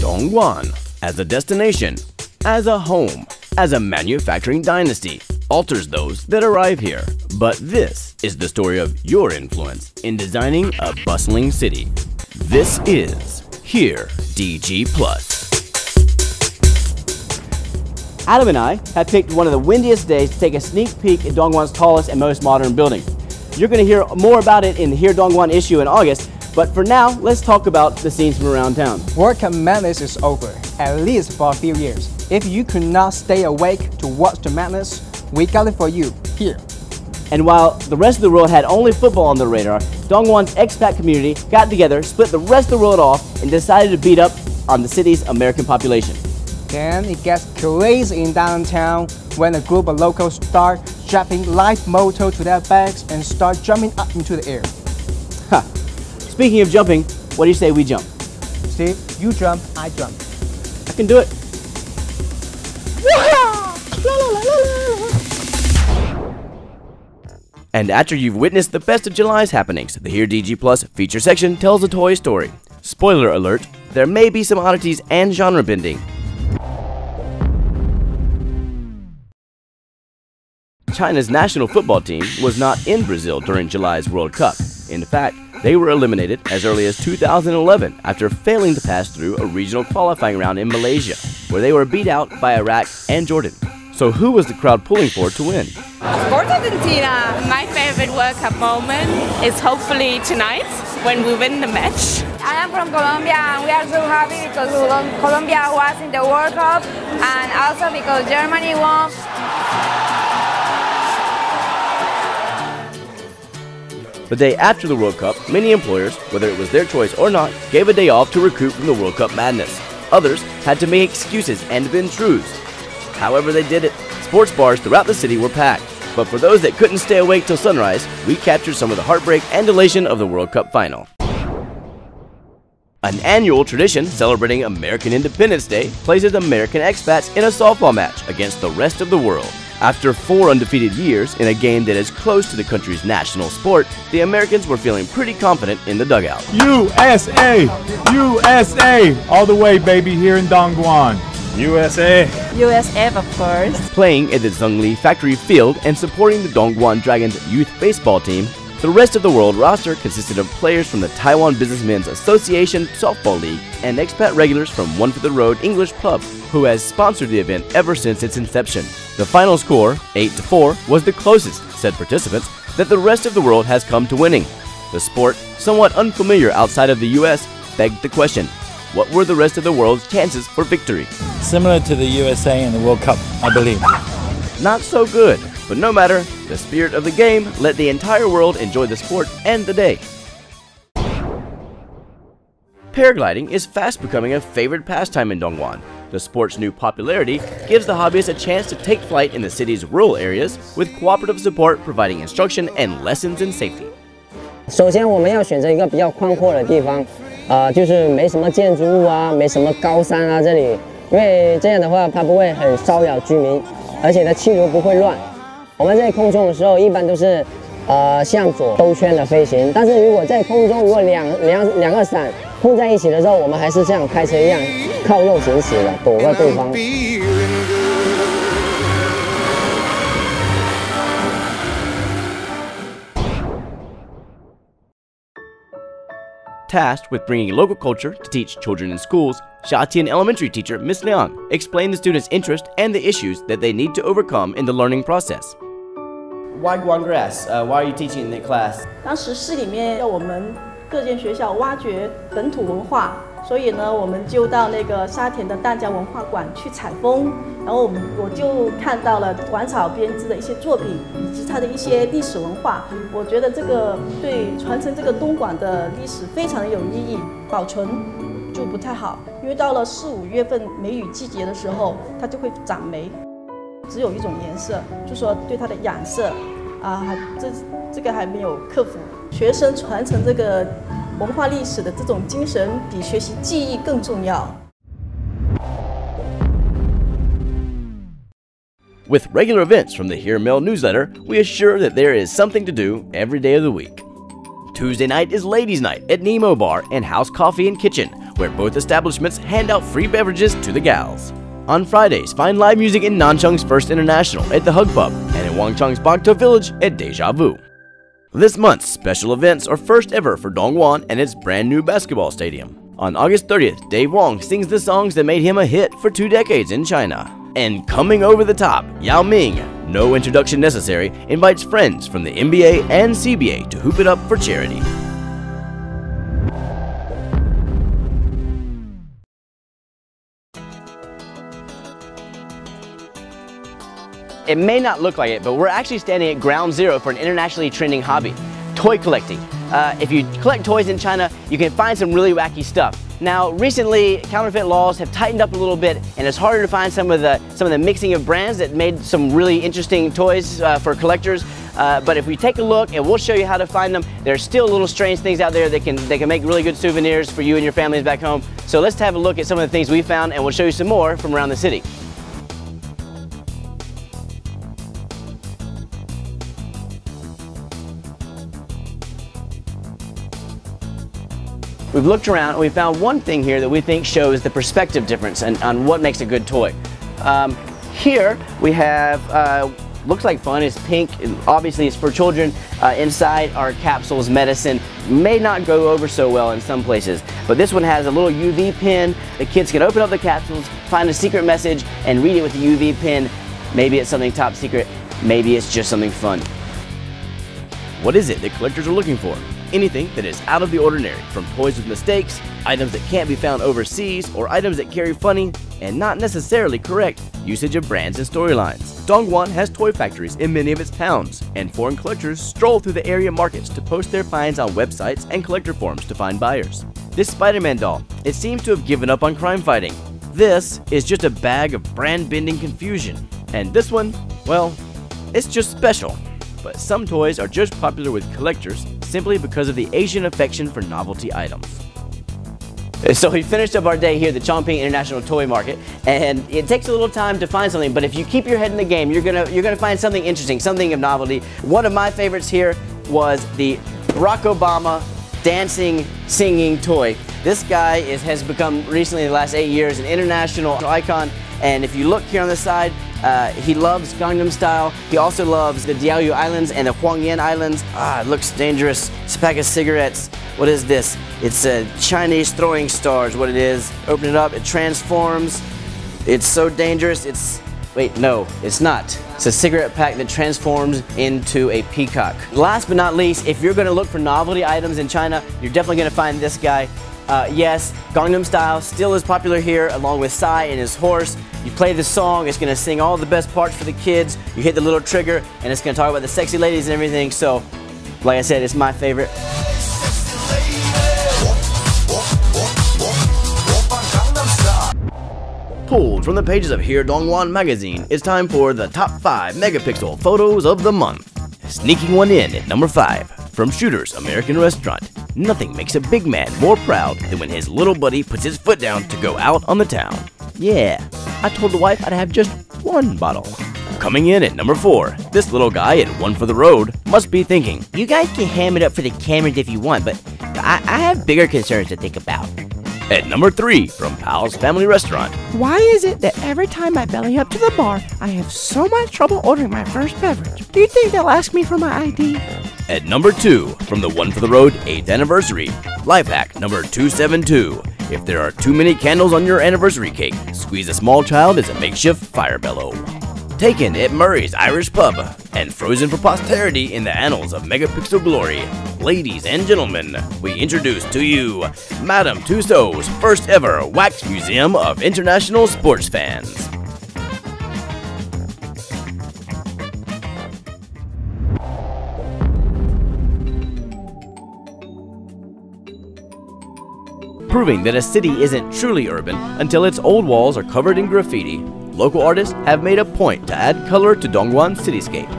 Dongguan, as a destination, as a home, as a manufacturing dynasty, alters those that arrive here. But this is the story of your influence in designing a bustling city. This is Here DG+. Adam and I have picked one of the windiest days to take a sneak peek at Dongguan's tallest and most modern building. You're going to hear more about it in the Here Dongguan issue in August, but for now, let's talk about the scenes from around town. World Cup madness is over, at least for a few years. If you could not stay awake to watch the madness, we got it for you here. And while the rest of the world had only football on their radar, Dongguan's expat community got together, split the rest of the world off, and decided to beat up on the city's American population. Then it gets crazy in downtown when a group of locals start strapping live moto to their backs and start jumping up into the air. Ha! Speaking of jumping, what do you say we jump? Steve, you jump, I jump. I can do it. And after you've witnessed the best of July's happenings, the Here DG Plus feature section tells a toy story. Spoiler alert, there may be some oddities and genre bending. China's national football team was not in Brazil during July's World Cup. In fact, they were eliminated as early as 2011 after failing to pass through a regional qualifying round in Malaysia, where they were beat out by Iraq and Jordan. So who was the crowd pulling for to win? Of course Argentina. My favorite World Cup moment is hopefully tonight when we win the match. I am from Colombia and we are so happy because Colombia was in the World Cup and also because Germany won. The day after the World Cup, many employers, whether it was their choice or not, gave a day off to recoup from the World Cup madness. Others had to make excuses and bend truths. However they did it, sports bars throughout the city were packed. But for those that couldn't stay awake till sunrise, we captured some of the heartbreak and elation of the World Cup final. An annual tradition celebrating American Independence Day places American expats in a softball match against the rest of the world. After 4 undefeated years in a game that is close to the country's national sport, the Americans were feeling pretty confident in the dugout. USA! USA! All the way, baby, here in Dongguan. USA! USF, of course. Playing at the Zhongli Factory Field and supporting the Dongguan Dragons youth baseball team, the rest of the world roster consisted of players from the Taiwan Businessmen's Association Softball League and expat regulars from One for the Road English Pub, who has sponsored the event ever since its inception. The final score, 8-4, was the closest, said participants, that the rest of the world has come to winning. The sport, somewhat unfamiliar outside of the US, begged the question, what were the rest of the world's chances for victory? Similar to the USA in the World Cup, I believe. Not so good, but no matter, the spirit of the game let the entire world enjoy the sport and the day. Paragliding is fast becoming a favorite pastime in Dongguan. The sport's new popularity gives the hobbyists a chance to take flight in the city's rural areas, with cooperative support providing instruction and lessons in safety. 首先，我们要选择一个比较宽阔的地方，就是没什么建筑物啊，没什么高山啊，这里，因为这样的话它不会很骚扰居民，而且它气流不会乱。我们在空中的时候一般都是向左兜圈的飞行，但是如果在空中如果两个伞碰在一起的时候，我们还是像开车一样靠右行驶的，躲过对方。Tasked with bringing local culture to teach children in schools, Xiatian elementary teacher Miss Liang explained the students' interest and the issues that they need to overcome in the learning process. Why Guan grass? Why are you teaching in that class? 当时市里面要我们各间学校挖掘本土文化，所以呢，我们就到那个沙田的淡江文化馆去采风，然后我就看到了馆草编织的一些作品，以及它的一些历史文化。我觉得这个对传承这个东莞的历史非常的有意义，保存就不太好，因为到了4、5月份梅雨季节的时候，它就会长霉。只有一种颜色，就说对它的染色这个还没有克服。学生传承这个文化历史的这种精神，比学习技艺更重要。With regular events from the Here Mail newsletter, we assure that there is something to do every day of the week. Tuesday night is Ladies' Night at Nemo Bar and House Coffee and Kitchen, where both establishments hand out free beverages to the gals. On Fridays, find live music in Nanchung's First International at the Hug Pub and in Wangchung's Bangtou Village at Deja Vu. This month's special events are first ever for Dongguan and its brand new basketball stadium. On August 30th, Dave Wong sings the songs that made him a hit for 2 decades in China. And coming over the top, Yao Ming, no introduction necessary, invites friends from the NBA and CBA to hoop it up for charity. It may not look like it, but we're actually standing at ground zero for an internationally trending hobby, toy collecting. If you collect toys in China, you can find some really wacky stuff. Now, recently, counterfeit laws have tightened up a little bit, and it's harder to find some of the mixing of brands that made some really interesting toys for collectors. But if we take a look, and we'll show you how to find them, there's still little strange things out there that can make really good souvenirs for you and your families back home. So let's have a look at some of the things we found, and we'll show you some more from around the city. We've looked around and we found one thing here that we think shows the perspective difference on what makes a good toy. Here we have, looks like fun, it's pink, obviously it's for children. Inside are capsules, medicine, may not go over so well in some places, but this one has a little UV pen. The kids can open up the capsules, find a secret message, and read it with the UV pen. Maybe it's something top secret, maybe it's just something fun. What is it that collectors are looking for? Anything that is out of the ordinary, from toys with mistakes, items that can't be found overseas, or items that carry funny and not necessarily correct usage of brands and storylines. Dongguan has toy factories in many of its towns, and foreign collectors stroll through the area markets to post their finds on websites and collector forums to find buyers. This Spider-Man doll, it seems to have given up on crime fighting. This is just a bag of brand-bending confusion. And this one, well, it's just special. But some toys are just popular with collectors simply because of the Asian affection for novelty items. So we finished up our day here at the Chongping International Toy Market, and it takes a little time to find something, but if you keep your head in the game, you're gonna find something interesting, something of novelty. One of my favorites here was the Barack Obama dancing, singing toy. This guy has become recently, in the last 8 years, an international icon, and if you look here on the side, he loves Gangnam Style. He also loves the Diaoyu Islands and the Huangyan Islands. It looks dangerous. It's a pack of cigarettes. What is this? It's a Chinese throwing stars, what it is. Open it up, it transforms. It's so dangerous, wait, no, it's not. It's a cigarette pack that transforms into a peacock. Last but not least, if you're gonna look for novelty items in China, you're definitely gonna find this guy. Yes, Gangnam Style still is popular here, along with Psy and his horse. You play the song, it's gonna sing all the best parts for the kids. You hit the little trigger, and it's gonna talk about the sexy ladies and everything. So, like I said, it's my favorite. Pulled from the pages of Here Dongguan magazine, it's time for the top 5 megapixel photos of the month. Sneaking one in at number 5, from Shooter's American Restaurant. Nothing makes a big man more proud than when his little buddy puts his foot down to go out on the town. Yeah, I told the wife I'd have just one bottle. Coming in at number 4, this little guy at One for the Road must be thinking, you guys can ham it up for the cameras if you want, but I have bigger concerns to think about. At number 3, from Pal's Family Restaurant. Why is it that every time I belly up to the bar, I have so much trouble ordering my first beverage? Do you think they'll ask me for my ID? At number 2, from the One for the Road 8th Anniversary, life hack number 272. If there are too many candles on your anniversary cake, squeeze a small child as a makeshift fire bellow. Taken at Murray's Irish Pub, and frozen for posterity in the annals of megapixel glory. Ladies and gentlemen, we introduce to you Madame Tussauds' first ever Wax Museum of International Sports Fans. Proving that a city isn't truly urban until its old walls are covered in graffiti, local artists have made a point to add color to Dongguan's cityscape.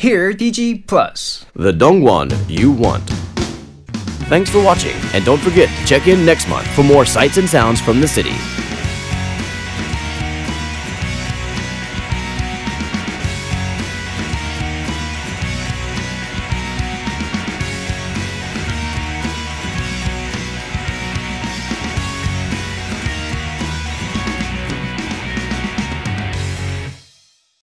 Here DG Plus. The Dongguan you want. Thanks for watching, and don't forget to check in next month for more sights and sounds from the city.